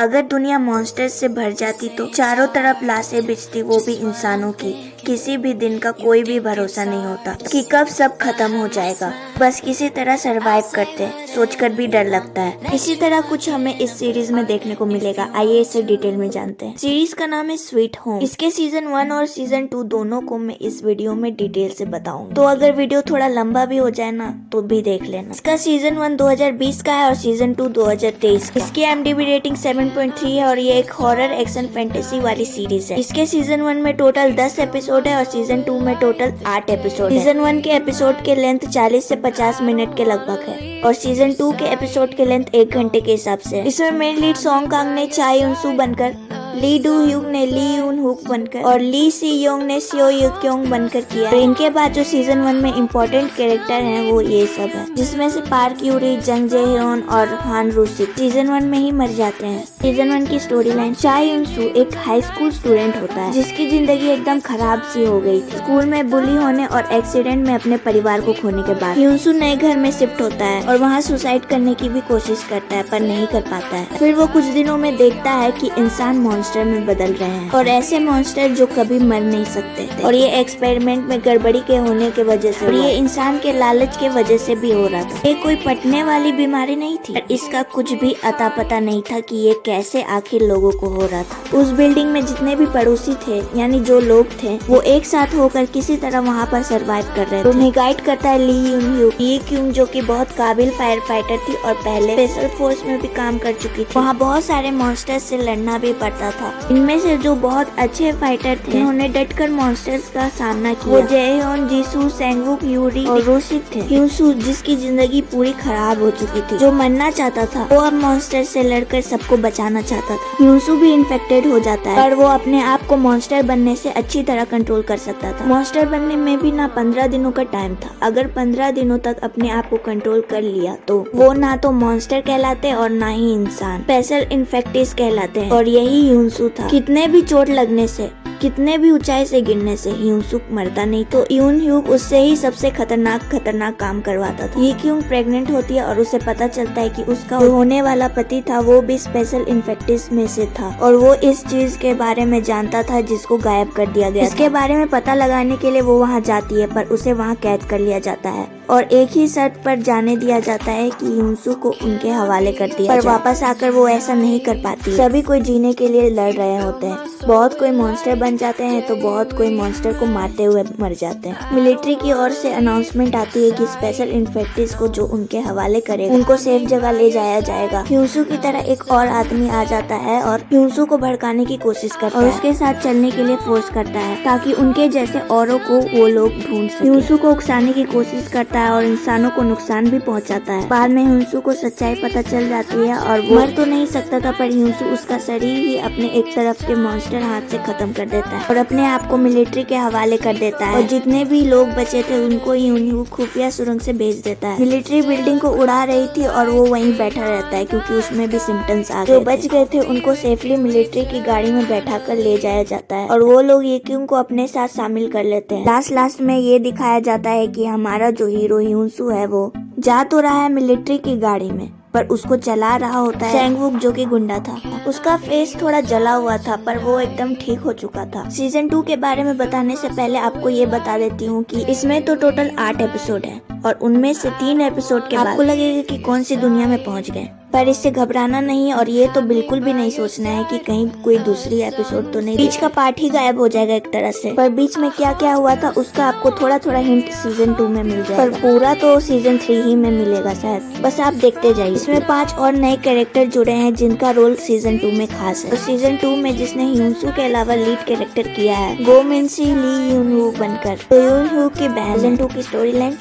अगर दुनिया मॉन्स्टर्स से भर जाती तो चारों तरफ लाशें बिछती, वो भी इंसानों की। किसी भी दिन का कोई भी भरोसा नहीं होता कि कब सब खत्म हो जाएगा। बस किसी तरह सरवाइव करते, सोचकर भी डर लगता है। इसी तरह कुछ हमें इस सीरीज में देखने को मिलेगा। आइए इसे डिटेल में जानते हैं। सीरीज का नाम है स्वीट होम। इसके सीजन 1 और सीजन 2 दोनों को मैं इस वीडियो में डिटेल से बताऊंगा, तो अगर वीडियो थोड़ा लंबा भी हो जाए ना तो भी देख लेना। इसका सीजन 1 2020 का है और सीजन 2 2023 का। इसकी IMDb रेटिंग 7.3 है और ये एक हॉरर एक्शन फैंटेसी वाली सीरीज है। इसके सीजन 1 में टोटल 10 एपिसोड है और सीजन 2 में टोटल 8 एपिसोड है। सीजन 1 के एपिसोड के लेंथ 40 से 50 मिनट के लगभग है और सीजन 2 के एपिसोड के लेंथ 1 घंटे के हिसाब से। इसमें मेन लीड सॉन्ग कांग ने चा यून-सू बनकर, ली डू ह्यूग ने ली यून हुक बनकर और ली सी योंग ने सियो युक्योंग बनकर किया। और इनके बाद जो सीजन 1 में इम्पोर्टेंट कैरेक्टर हैं वो ये सब है, जिसमें से पार्क यूरी, जंग जे ह्योन और हान रूसिक सीजन 1 में ही मर जाते हैं। सीजन 1 की स्टोरी लाइन, चा यून-सू एक हाई स्कूल स्टूडेंट होता है जिसकी जिंदगी एकदम खराब सी हो गई थी। स्कूल में बुली होने और एक्सीडेंट में अपने परिवार को खोने के बाद यून-सू नए घर में शिफ्ट होता है और वहाँ सुसाइड करने की भी कोशिश करता है पर नहीं कर पाता है। फिर वो कुछ दिनों में देखता है कि इंसान मॉन्स्टर में बदल रहे हैं और ऐसे मॉन्स्टर जो कभी मर नहीं सकते थे। और ये एक्सपेरिमेंट में गड़बड़ी के होने के वजह से और ये इंसान के लालच के वजह से भी हो रहा था। ये कोई पटने वाली बीमारी नहीं थी और इसका कुछ भी अता पता नहीं था कि ये कैसे आखिर लोगों को हो रहा था। उस बिल्डिंग में जितने भी पड़ोसी थे यानी जो लोग थे वो एक साथ होकर किसी तरह वहाँ पर सर्वाइव कर रहे थे। उन्हें गाइड करता है ली यून ह्यूग। ये क्यों जो कि बहुत काबिल फायर फाइटर थी और पहले स्पेशल फोर्स में भी काम कर चुकी थी। वहाँ बहुत सारे मॉन्स्टर्स से लड़ना भी पड़ता था। इनमें से जो बहुत अच्छे फाइटर थे उन्होंने डटकर मॉन्स्टर्स का सामना किया। वो जेह्योन, जीसू, सेंगवुक, यूरी और रूसिक थे। यूनसू जिसकी जिंदगी पूरी खराब हो चुकी थी, जो मरना चाहता था, वो अब मॉन्स्टर से लड़कर सबको बचाना चाहता था। यूनसू भी इन्फेक्टेड हो जाता है पर वो अपने आप को मॉन्स्टर बनने से अच्छी तरह कंट्रोल कर सकता था। मॉन्स्टर बनने में भी ना 15 दिनों का टाइम था। अगर 15 दिनों तक अपने आप को कंट्रोल कर लिया तो वो ना तो मॉन्स्टर कहलाते और ना ही इंसान, स्पेशल इन्फेक्टिस कहलाते हैं। और यही यूनसू था। कितने भी चोट लगने से, कितने भी ऊंचाई से गिरने से यूनसुक मरता नहीं तो यून ह्यूग उससे ही सबसे खतरनाक काम करवाता था। ये क्यों प्रेग्नेंट होती है और उसे पता चलता है कि उसका होने वाला पति था वो भी स्पेशल इन्फेक्टिस में से था और वो इस चीज के बारे में जानता था जिसको गायब कर दिया गया। इसके बारे में पता लगाने के लिए वो वहाँ जाती है पर उसे वहाँ कैद कर लिया जाता है और एक ही शर्त पर जाने दिया जाता है कि यूनसू को उनके हवाले कर दिया पर वापस आकर वो ऐसा नहीं कर पाती। सभी कोई जीने के लिए लड़ रहे होते हैं। बहुत कोई मॉन्स्टर बन जाते हैं तो बहुत कोई मॉन्स्टर को मारते हुए मर जाते हैं। मिलिट्री की ओर से अनाउंसमेंट आती है कि स्पेशल इन्फेक्टिस को जो उनके हवाले करेगा उनको सेफ जगह ले जाया जाएगा। यूनसू की तरह एक और आदमी आ जाता है और यूनसू को भड़काने की कोशिश करता है और उसके साथ चलने के लिए फोर्स करता है ताकि उनके जैसे औरों को वो लोग ढूंढ सके। यूनसू को उकसाने की कोशिश करता है और इंसानों को नुकसान भी पहुंचाता है। बाद में यूनसू को सच्चाई पता चल जाती है और वो मर तो नहीं सकता था पर यूनसू उसका शरीर ही अपने एक तरफ के मॉन्स्टर हाथ से खत्म कर देता है और अपने आप को मिलिट्री के हवाले कर देता है और जितने भी लोग बचे थे उनको यून खुफिया सुरंग से भेज देता है। मिलिट्री बिल्डिंग को उड़ा रही थी और वो वहीं बैठा रहता है क्योंकि उसमें भी सिम्टम्स आ गए। जो बच गए थे उनको सेफली मिलिट्री की गाड़ी में बैठा कर ले जाया जाता है और वो लोग येक्यूंग को अपने साथ शामिल कर लेते हैं। लास्ट में ये दिखाया जाता है कि हमारा जो हीरो यूनसू है वो जा तो रहा है मिलिट्री की गाड़ी में पर उसको चला रहा होता है सेंगवुक जो कि गुंडा था। उसका फेस थोड़ा जला हुआ था पर वो एकदम ठीक हो चुका था। सीजन 2 के बारे में बताने से पहले आपको ये बता देती हूँ कि इसमें तो टोटल 8 एपिसोड है और उनमें से 3 एपिसोड के बाद आपको लगेगा कि कौन सी दुनिया में पहुँच गए, पर इससे घबराना नहीं और ये तो बिल्कुल भी नहीं सोचना है कि कहीं कोई दूसरी एपिसोड तो नहीं। बीच का पार्ट ही गायब हो जाएगा एक तरह से, पर बीच में क्या क्या हुआ था उसका आपको थोड़ा थोड़ा हिंट सीजन 2 में मिल जाएगा, पर पूरा तो सीजन 3 ही में मिलेगा शायद। बस आप देखते जाइए। इसमें 5 और नए कैरेक्टर जुड़े हैं जिनका रोल सीजन 2 में खास है। तो सीजन 2 में जिसने यूनसू के अलावा लीड कैरेक्टर किया है गो मिनसी ली यून बनकर, तो यून की बहन। सीजन 2 की स्टोरी लाइन,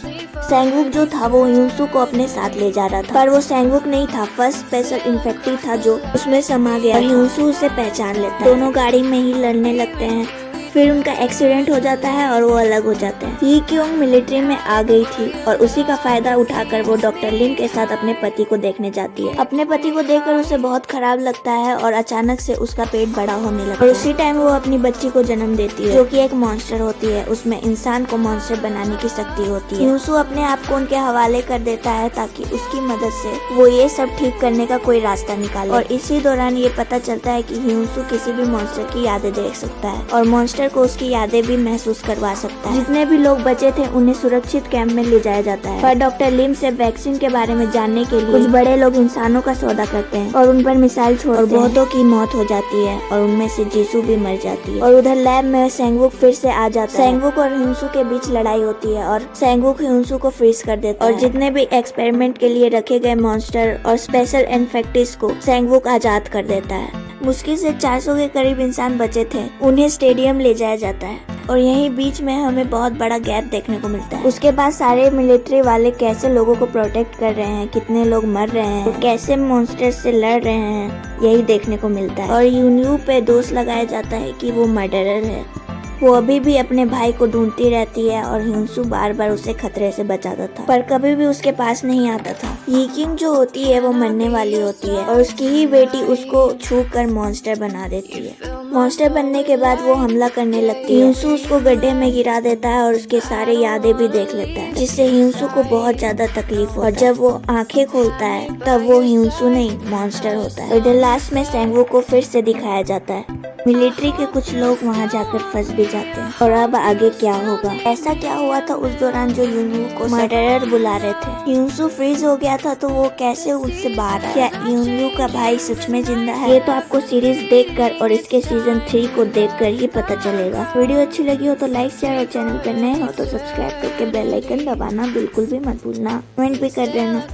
सेंगवुक जो था वो यूनसू को अपने साथ ले जा रहा था पर वो सेंगवुक नहीं था, फर्स्ट स्पेशल इन्फेक्टिव था जो उसमें समा गया और यूनसू उसे पहचान लेता है। दोनों गाड़ी में ही लड़ने लगते हैं फिर उनका एक्सीडेंट हो जाता है और वो अलग हो जाते हैं। ही क्योंग मिलिट्री में आ गई थी और उसी का फायदा उठाकर वो डॉक्टर लिम के साथ अपने पति को देखने जाती है। अपने पति को देखकर उसे बहुत खराब लगता है और अचानक से उसका पेट बड़ा होने लगता है और उसी टाइम वो अपनी बच्ची को जन्म देती है, जो कि एक मॉन्स्टर होती है। उसमें इंसान को मॉन्स्टर बनाने की शक्ति होती है। ह्यूसू अपने आप को उनके हवाले कर देता है ताकि उसकी मदद से वो ये सब ठीक करने का कोई रास्ता निकाले। और इसी दौरान ये पता चलता है कि ह्यूसू किसी भी मॉन्स्टर की यादें देख सकता है और मॉन्स्टर को उसकी यादें भी महसूस करवा सकता है। जितने भी लोग बचे थे उन्हें सुरक्षित कैंप में ले जाया जाता है, पर डॉक्टर लिम से वैक्सीन के बारे में जानने के लिए कुछ बड़े लोग इंसानों का सौदा करते हैं और उन पर मिसाइल छोड़ते हैं। बहुतों की मौत हो जाती है और उनमें से जीसू भी मर जाती है। और उधर लैब में सेंगवुक फिर से आ जाता है। सेंगवुक और ह्यूसू के बीच लड़ाई होती है और सेंगवुक ह्यूसू को फ्रीज कर देता है और जितने भी एक्सपेरिमेंट के लिए रखे गए मॉन्स्टर और स्पेशल इन्फेक्टिस को सेंगवुक आजाद कर देता है। मुश्किल से 400 के करीब इंसान बचे थे, उन्हें स्टेडियम ले जाया जाता है और यहीं बीच में हमें बहुत बड़ा गैप देखने को मिलता है। उसके बाद सारे मिलिट्री वाले कैसे लोगों को प्रोटेक्ट कर रहे हैं, कितने लोग मर रहे हैं, तो कैसे मॉन्स्टर से लड़ रहे हैं, यही देखने को मिलता है। और यून्यू पे दोष लगाया जाता है कि वो मर्डरर है। वो अभी भी अपने भाई को ढूंढती रहती है और ह्यूसू बार बार उसे खतरे से बचाता था, पर कभी भी उसके पास नहीं आता था। यीकिंग जो होती है वो मरने वाली होती है और उसकी ही बेटी उसको छू कर मॉन्स्टर बना देती है। मॉन्स्टर बनने के बाद वो हमला करने लगती है। ह्यूसू उसको गड्ढे में गिरा देता है और उसके सारे यादें भी देख लेता है, जिससे ह्यूसू को बहुत ज्यादा तकलीफ होता है। और जब वो आंखें खोलता है तब वो ह्यूसू नहीं मॉन्स्टर होता है। इधर लास्ट में सेंगवुक को फिर से दिखाया जाता है। मिलिट्री के कुछ लोग वहाँ जाकर फंस भी जाते हैं और अब आगे क्या होगा, ऐसा क्या हुआ था उस दौरान जो यून्यू को मर्डरर बुला रहे थे। ह्यूसू फ्रीज हो गया था तो वो कैसे उससे बाहर आया? क्या यून्यू का भाई सच में जिंदा है? ये तो आपको सीरीज देखकर और इसके सीजन 3 को देखकर ही पता चलेगा। वीडियो अच्छी लगी हो तो लाइक शेयर और चैनल पर नए हो तो सब्सक्राइब करके बेल आइकन दबाना बिल्कुल भी मत भूलना। कमेंट भी कर देना।